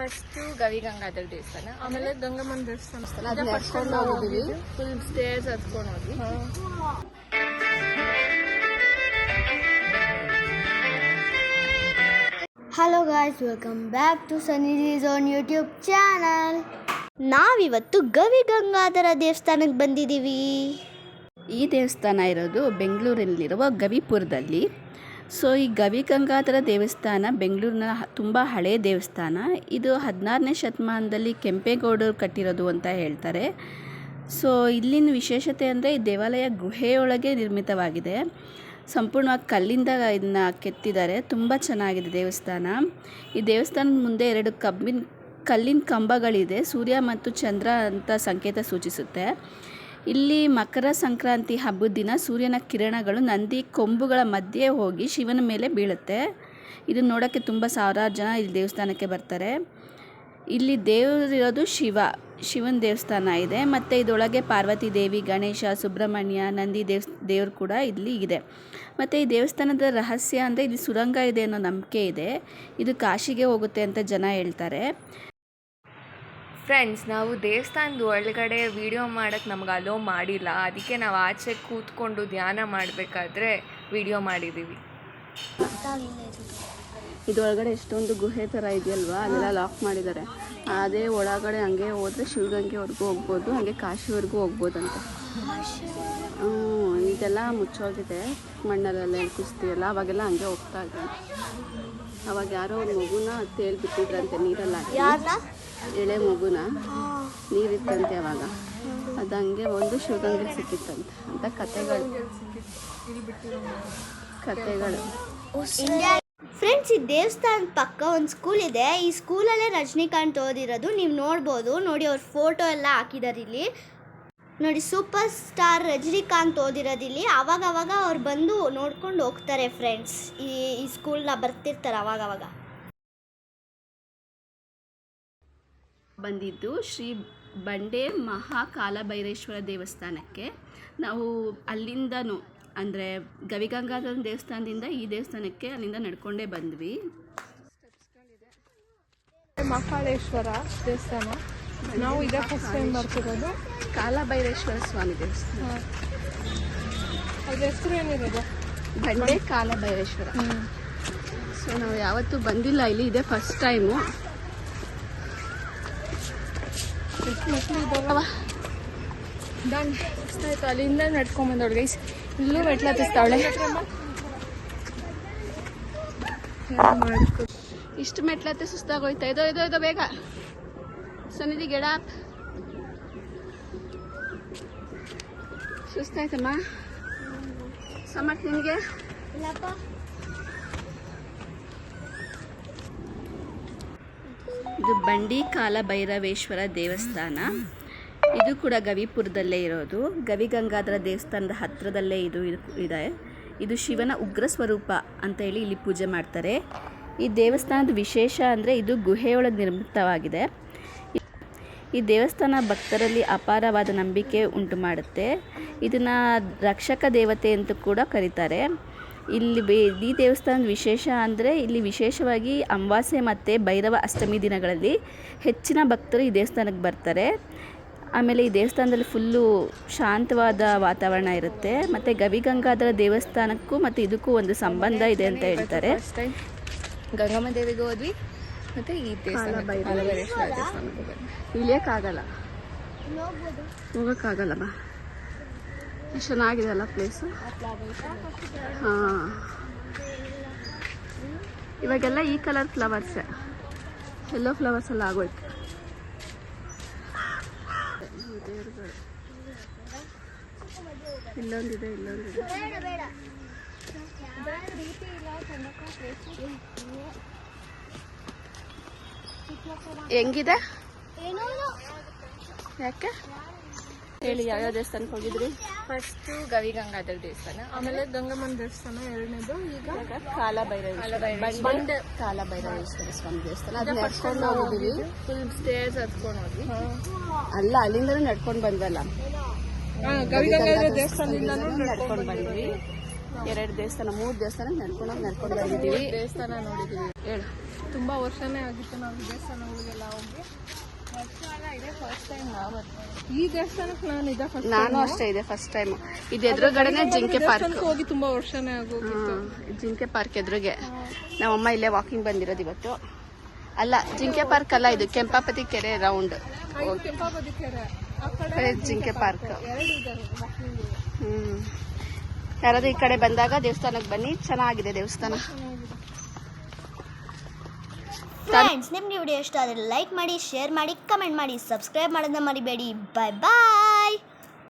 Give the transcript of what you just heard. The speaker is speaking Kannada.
ಫಸ್ಟ್ ಗವಿಗಂಗಾಧರ ದೇವಸ್ಥಾನ, ಆಮೇಲೆ ಗಂಗಮ್ಮನ ದೇವಸ್ಥಾನ. ಫುಲ್ ಸ್ಟೇರ್ಸ್ ಹತ್ಕೊಂಡು ಹೋದ್ವಿ. Hello guys, welcome back to Sannidhi's on YouTube channel. ನಾವಿವತ್ತು ಗವಿಗಂಗಾಧರ ದೇವಸ್ಥಾನಕ್ಕೆ ಬಂದಿದ್ದೀವಿ. ಈ ದೇವಸ್ಥಾನ ಇರೋದು ಬೆಂಗಳೂರಲ್ಲಿರುವ ಗವಿಪುರದಲ್ಲಿ. ಸೊ ಈ ಗವಿಗಂಗಾಧರ ದೇವಸ್ಥಾನ ಬೆಂಗಳೂರಿನ ತುಂಬ ಹಳೆಯ ದೇವಸ್ಥಾನ. ಇದು 16ನೇ ಶತಮಾನದಲ್ಲಿ ಕೆಂಪೇಗೌಡರು ಕಟ್ಟಿರೋದು ಅಂತ ಹೇಳ್ತಾರೆ. ಸೊ ಇಲ್ಲಿನ ವಿಶೇಷತೆ ಅಂದರೆ ಈ ದೇವಾಲಯ ಗುಹೆಯೊಳಗೆ ನಿರ್ಮಿತವಾಗಿದೆ. ಸಂಪೂರ್ಣವಾಗಿ ಕಲ್ಲಿಂದ ಇದನ್ನ ಕೆತ್ತಿದ್ದಾರೆ. ತುಂಬ ಚೆನ್ನಾಗಿದೆ ದೇವಸ್ಥಾನ. ಈ ದೇವಸ್ಥಾನದ ಮುಂದೆ 2 ಕಲ್ಲಿನ ಕಂಬಗಳಿದೆ. ಸೂರ್ಯ ಮತ್ತು ಚಂದ್ರ ಅಂತ ಸಂಕೇತ ಸೂಚಿಸುತ್ತೆ. ಇಲ್ಲಿ ಮಕರ ಸಂಕ್ರಾಂತಿ ಹಬ್ಬದ ದಿನ ಸೂರ್ಯನ ಕಿರಣಗಳು ನಂದಿ ಕೊಂಬುಗಳ ಮಧ್ಯೆ ಹೋಗಿ ಶಿವನ ಮೇಲೆ ಬೀಳುತ್ತೆ. ಇದನ್ನು ನೋಡೋಕ್ಕೆ ತುಂಬ ಸಾವಿರಾರು ಜನ ಇಲ್ಲಿ ದೇವಸ್ಥಾನಕ್ಕೆ ಬರ್ತಾರೆ. ಇಲ್ಲಿ ದೇವರಿರೋದು ಶಿವನ ದೇವಸ್ಥಾನ ಇದೆ. ಮತ್ತು ಇದರೊಳಗೆ ಪಾರ್ವತಿ ದೇವಿ, ಗಣೇಶ, ಸುಬ್ರಹ್ಮಣ್ಯ, ನಂದಿ ದೇವರು ಕೂಡ ಇಲ್ಲಿ ಇದೆ. ಮತ್ತು ಈ ದೇವಸ್ಥಾನದ ರಹಸ್ಯ ಅಂದರೆ ಇಲ್ಲಿ ಸುರಂಗ ಇದೆ ಅನ್ನೋ ನಂಬಿಕೆ ಇದೆ. ಇದು ಕಾಶಿಗೆ ಹೋಗುತ್ತೆ ಅಂತ ಜನ ಹೇಳ್ತಾರೆ. ಫ್ರೆಂಡ್ಸ್, ನಾವು ದೇವಸ್ಥಾನದ ಒಳಗಡೆ ವಿಡಿಯೋ ಮಾಡೋಕ್ಕೆ ನಮ್ಗೆ ಅಲೋ ಮಾಡಿಲ್ಲ. ಅದಕ್ಕೆ ನಾವು ಆಚೆ ಕೂತ್ಕೊಂಡು ಧ್ಯಾನ ಮಾಡಬೇಕಾದ್ರೆ ವಿಡಿಯೋ ಮಾಡಿದ್ದೀವಿ. ಇದರೊಳಗಡೆ ಎಷ್ಟೊಂದು ಗುಹೆ ಥರ ಇದೆಯಲ್ವಾ, ಅಲ್ಲೆಲ್ಲ ಲಾಕ್ ಮಾಡಿದ್ದಾರೆ. ಅದೇ ಒಳಗಡೆ ಹಂಗೆ ಹೋದರೆ ಶಿವಗಂಗೆವರೆಗೂ ಹೋಗ್ಬೋದು, ಹಾಗೆ ಕಾಶಿವರೆಗೂ ಹೋಗ್ಬೋದಂತೆ. ಇದೆಲ್ಲ ಮುಚ್ಚೋಗಿದೆ, ಮಣ್ಣಲ್ಲೆಲ್ಲ ಕುಸ್ತಿಯಲ್ಲ. ಅವಾಗೆಲ್ಲ ಹಂಗೆ ಹೋಗ್ತಾ ಇದ್ದಾರೆ. ಅವಾಗ ಯಾರೋ ಒಂದು ಮಗುನ ತೇಲ್ಬಿಟ್ಟಿದ್ರಂತೆ ನೀರೆಲ್ಲ, ಎಳೆ ಮಗುನ ನೀರಿತ್ತಂತೆ ಅವಾಗ. ಅದು ಹಂಗೆ ಒಂದು ಶಿವಗಂಗೆ ಸಿಕ್ಕಿತ್ತಂತೆ ಅಂತ ಕತೆಗಳು. ಫ್ರೆಂಡ್ಸ್, ಈ ದೇವಸ್ಥಾನದ ಪಕ್ಕ ಒಂದು ಸ್ಕೂಲ್ ಇದೆ. ಈ ಸ್ಕೂಲಲ್ಲೇ ರಜನಿಕಾಂತ್ ಓದಿರೋದು. ನೀವು ನೋಡ್ಬೋದು, ನೋಡಿ ಅವ್ರ ಫೋಟೋ ಎಲ್ಲ ಹಾಕಿದ್ದಾರೆ ಇಲ್ಲಿ. ನೋಡಿ, ಸೂಪರ್ ಸ್ಟಾರ್ ರಜನಿಕಾಂತ್ ಓದಿರೋದು ಇಲ್ಲಿ. ಅವಾಗ ಅವ್ರು ಬಂದು ನೋಡ್ಕೊಂಡು ಹೋಗ್ತಾರೆ ಫ್ರೆಂಡ್ಸ್. ಈ ಸ್ಕೂಲ್ನ ಬರ್ತಿರ್ತಾರೆ ಅವಾಗವಾಗ. ಬಂದಿದ್ದು ಶ್ರೀ ಬಂಡೆ ಮಹಾಕಾಲಭೈರೇಶ್ವರ ದೇವಸ್ಥಾನಕ್ಕೆ. ನಾವು ಅಲ್ಲಿಂದನೂ ಅಂದರೆ ಗವಿಗಂಗಾಧರ ದೇವಸ್ಥಾನದಿಂದ ಈ ದೇವಸ್ಥಾನಕ್ಕೆ ಅಲ್ಲಿಂದ ನಡ್ಕೊಂಡೇ ಬಂದ್ವಿ. ಮಹಾಕಾಳೇಶ್ವರ ದೇವಸ್ಥಾನ ನಾವು ಈಗ ಫಸ್ಟ್ ಟೈಮ್ ಬರ್ತಿರೋದು. ಕಾಲಭೈರೇಶ್ವರ ಸ್ವಾಮಿ ದೇವಸ್ಥಾನ. ಅದ್ರ ಹೆಸರು ಏನಿರೋದು? ಬಂಡೆ ಕಾಲಭೈರೇಶ್ವರ. ಸೊ ನಾವು ಯಾವತ್ತೂ ಬಂದಿಲ್ಲ ಇಲ್ಲಿ, ಇದೇ ಫಸ್ಟ್ ಟೈಮು. ಆಯ್ತು, ಅಲ್ಲಿಂದ ನಡ್ಕೊಂಬಂದವಳು ಗೈಸ್. ಇಲ್ಲೂ ಮೆಟ್ಲು ಹತ್ತಿಸ್ತಾವಳೆ. ಇಷ್ಟು ಮೆಟ್ಲತ್ತೆ ಸುಸ್ತಾಗೋಯ್ತಾ. ಇದೋ ಬೇಗ ಸನ್ನಿಧಿ ಗೆಡ. ಸುಸ್ತಾಯ್ತಮ್ಮ ಸಮಕ್ ನಿನಗೆ? ಇದು ಬಂಡಿ ಕಾಲಭೈರವೇಶ್ವರ ದೇವಸ್ಥಾನ. ಇದು ಕೂಡ ಗವಿಪುರದಲ್ಲೇ ಇರೋದು. ಗವಿಗಂಗಾಧರ ದೇವಸ್ಥಾನದ ಹತ್ತಿರದಲ್ಲೇ ಇದು ಇದೆ. ಇದು ಶಿವನ ಉಗ್ರ ಸ್ವರೂಪ ಅಂತ ಹೇಳಿ ಇಲ್ಲಿ ಪೂಜೆ ಮಾಡ್ತಾರೆ. ಈ ದೇವಸ್ಥಾನದ ವಿಶೇಷ ಅಂದರೆ ಇದು ಗುಹೆಯೊಳಗೆ ನಿರ್ಮಿತವಾಗಿದೆ. ಈ ದೇವಸ್ಥಾನ ಭಕ್ತರಲ್ಲಿ ಅಪಾರವಾದ ನಂಬಿಕೆ ಉಂಟು ಮಾಡುತ್ತೆ. ಇದನ್ನು ರಕ್ಷಕ ದೇವತೆ ಅಂತ ಕೂಡ ಕರೀತಾರೆ. ಈ ದೇವಸ್ಥಾನದ ವಿಶೇಷ ಅಂದರೆ ಇಲ್ಲಿ ವಿಶೇಷವಾಗಿ ಅಮಾವಾಸ್ಯೆ ಮತ್ತು ಭೈರವ ಅಷ್ಟಮಿ ದಿನಗಳಲ್ಲಿ ಹೆಚ್ಚಿನ ಭಕ್ತರು ಈ ದೇವಸ್ಥಾನಕ್ಕೆ ಬರ್ತಾರೆ. ಆಮೇಲೆ ಈ ದೇವಸ್ಥಾನದಲ್ಲಿ ಫುಲ್ಲು ಶಾಂತವಾದ ವಾತಾವರಣ ಇರುತ್ತೆ. ಮತ್ತು ಗವಿಗಂಗಾಧರ ದೇವಸ್ಥಾನಕ್ಕೂ ಮತ್ತು ಇದಕ್ಕೂ ಒಂದು ಸಂಬಂಧ ಇದೆ ಅಂತ ಹೇಳ್ತಾರೆ. ಗಂಗಮ್ಮ ದೇವಿಗೆ ಹೋದ್ವಿ, ಮತ್ತು ಈ ದೇವಸ್ಥಾನ ಇಳಿಯೋಕ್ಕಾಗಲ್ಲ, ಹೋಗೋಕ್ಕಾಗಲ್ಲಮ್ಮ. ಚೆನ್ನಾಗಿದೆ ಅಲ್ಲ ಪ್ಲೇಸು. ಹಾಂ, ಇವಾಗೆಲ್ಲ ಈ ಕಲರ್ ಫ್ಲವರ್ಸೇ, ಯೆಲ್ಲೋ ಫ್ಲವರ್ಸ್ ಎಲ್ಲ ಆಗೋಯ್ತು. ದೇವರುಗಳು ಇಲ್ಲೊಂದಿದೆ. ಹೆಂಗಿದೆ? ಯಾಕೆ ಹೇಳಿ, ಯಾವ್ಯಾವ ದೇವಸ್ಥಾನಕ್ಕೆ ಹೋಗಿದ್ರಿ? ಫಸ್ಟು ಗವಿಗಂಗಾಧರ ದೇವಸ್ಥಾನ, ಆಮೇಲೆ ಗಂಗಮ್ಮನ ದೇವಸ್ಥಾನ ಎರಡನೇದು. ಈಗ ಕಾಲಭೈರವೇಶ್ವರ ಸ್ವಾಮಿ ದೇವಸ್ಥಾನ. ಅದು ನಡ್ಕೊಂಡು ಹೋಗಿದ್ದೀವಿ. ಫುಲ್ ಸ್ಟೇರ್ಸ್ ಹತ್ಕೊಂಡು ಹೋದ್ವಿ. ಅಲ್ಲ, ಅಲ್ಲಿಂದಲೂ ನಡ್ಕೊಂಡು ಬಂದ್ವಲ್ಲ. ಗವಿಗಂಗಾಧರ ದೇವಸ್ಥಾನದಿಂದ ನಡ್ಕೊಂಡು ಬಂದ್ವಿ. 2 ದೇವಸ್ಥಾನ 3 ದೇವಸ್ಥಾನ ನಡ್ಕೊಂಡು ಬಂದಿದ್ದೀವಿ. ದೇವಸ್ಥಾನ ನೋಡಿದ್ದೀವಿ. ಹೇಳು. ತುಂಬ ವರ್ಷನೇ ಆಗಿತ್ತು ನಾವು ಈ ದೇವಸ್ಥಾನಗಳಿಗೆಲ್ಲ ಹೋಗಿ. ವರ್ಷ ಅಲ್ಲ, ಇದೇ ಫಸ್ಟ್ ಟೈಮ್ ನಾವು ಈ ದೇವಸ್ಥಾನಕ್ಕೆ ನಾನು ಇದೇ ಫಸ್ಟ್. ನಾನು ಅಷ್ಟೇ ಇದೆ ಫಸ್ಟ್ ಟೈಮ್. ಇದು ಎದುರುಗಡೆನೆ ಜಿಂಕೆ ಪಾರ್ಕ್. ಹೋಗಿ ತುಂಬ ವರ್ಷನೇ ಆಗೋಗಿತ್ತು. ಜಿಂಕೆ ಪಾರ್ಕ್ ಎದುರಿಗೆ ನಮ್ಮಮ್ಮ ಇಲ್ಲೇ ವಾಕಿಂಗ್ ಬಂದಿರೋದು ಇವತ್ತು. ಅಲ್ಲ, ಜಿಂಕೆ ಪಾರ್ಕ್ ಅಲ್ಲ, ಇದು ಕೆಂಪಾಪತಿ ಕೆರೆ ರೌಂಡ್. ಕೆಂಪಾಪತಿ ಕೆರೆ ಆ ಕಡೆ ಕಡೆ ಜಿಂಕೆ ಪಾರ್ಕ್. ಎರಡು ಇದಾವೆ ವಾಕಿಂಗ್. ಯಾರಾದ್ರೂ ಈ ಕಡೆ ಬಂದಾಗ ದೇವಸ್ಥಾನಕ್ಕೆ ಬನ್ನಿ, ಚೆನ್ನಾಗಿದೆ ದೇವಸ್ಥಾನ. ಫ್ರೆಂಡ್ಸ್, ನಿಮ್ಗೆ ವಿಡಿಯೋ ಇಷ್ಟ ಆದರೆ ಲೈಕ್ ಮಾಡಿ, ಶೇರ್ ಮಾಡಿ, ಕಮೆಂಟ್ ಮಾಡಿ, ಸಬ್ಸ್ಕ್ರೈಬ್ ಮಾಡೋದನ್ನ ಮರಿಬೇಡಿ. ಬಾಯ್ ಬಾಯ್.